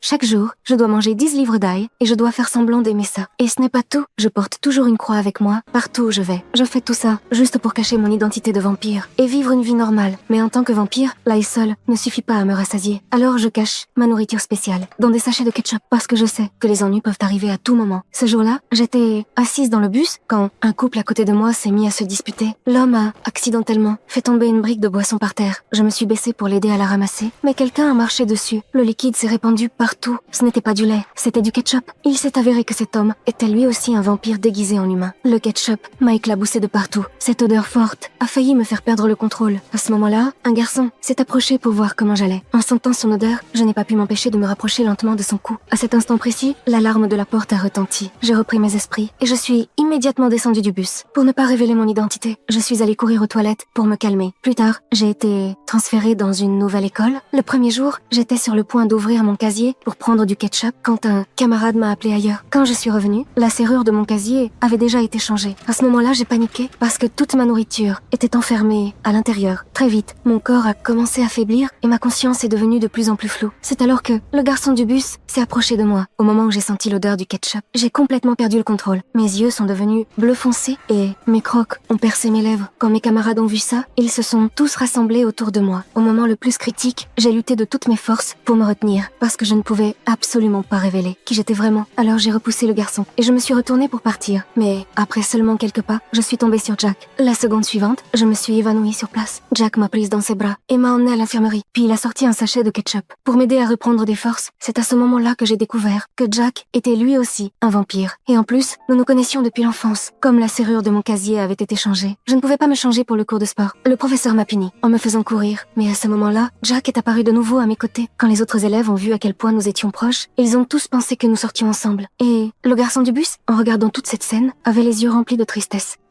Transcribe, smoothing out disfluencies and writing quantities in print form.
Chaque jour, je dois manger 10 livres d'ail et je dois faire semblant d'aimer ça. Et ce n'est pas tout, je porte toujours une croix avec moi, partout où je vais. Je fais tout ça, juste pour cacher mon identité de vampire et vivre une vie normale. Mais en tant que vampire, l'ail seul ne suffit pas à me rassasier. Alors je cache ma nourriture spéciale dans des sachets de ketchup parce que je sais que les ennuis peuvent arriver à tout moment. Ce jour-là, j'étais assise dans le bus quand un couple à côté de moi s'est mis à se disputer. L'homme a accidentellement fait tomber une brique de boisson par terre. Je me suis baissée pour l'aider à la ramasser, mais quelqu'un a marché dessus. Le liquide s'est répandu partout. Ce n'était pas du lait, c'était du ketchup. Il s'est avéré que cet homme était lui aussi un vampire déguisé en humain. Le ketchup m'a éclaboussé de partout. Cette odeur forte a failli me faire perdre le contrôle. À ce moment-là, un garçon s'est approché pour voir comment j'allais. En sentant son odeur, je n'ai pas pu m'empêcher de me rapprocher lentement de son cou. À cet instant précis, l'alarme de la porte a retenti. J'ai repris mes esprits et je suis immédiatement descendue du bus. Pour ne pas révéler mon identité, je suis allée courir aux toilettes pour me calmer. Plus tard, j'ai été transférée dans une nouvelle école. Le premier jour, j'étais sur le point d'ouvrir mon casier pour prendre du ketchup quand un camarade m'a appelé ailleurs. Quand je suis revenue, la serrure de mon casier avait déjà été changée. À ce moment-là, j'ai paniqué parce que toute ma nourriture était enfermée à l'intérieur. Très vite, mon corps a commencé à faiblir et ma conscience est devenue de plus en plus floue. C'est alors que le garçon du bus s'est approché de moi. Au moment où j'ai senti l'odeur du ketchup, j'ai complètement perdu le contrôle. Mes yeux sont devenus bleu foncé et mes crocs ont percé mes lèvres. Quand mes camarades ont vu ça, ils se sont tous rassemblés autour de moi. Au moment le plus critique, j'ai lutté de toutes mes forces pour me retenir parce que je ne pouvais absolument pas révéler qui j'étais vraiment. Alors j'ai repoussé le garçon et je me suis retournée pour partir. Mais après seulement quelques pas, je suis tombée sur Jack. La seconde suivante, je me suis évanouie sur place. Jack m'a prise dans ses bras et m'a emmenée à l'infirmerie. Puis il a sorti un sachet de ketchup pour m'aider à reprendre des forces. C'est à ce moment-là que j'ai découvert que Jack était lui aussi un vampire. Et en plus, nous nous connaissions depuis l'enfance. Comme la serrure de mon casier avait été changée, je ne pouvais pas me changer pour le cours de sport. Le professeur m'a puni en me faisant courir. Mais à ce moment-là, Jack est apparu de nouveau à mes côtés. Quand les autres élèves ont vu à quel point nous étions proches, ils ont tous pensé que nous sortions ensemble. Et le garçon du bus, en regardant toute cette scène, avait les yeux remplis de tristesse.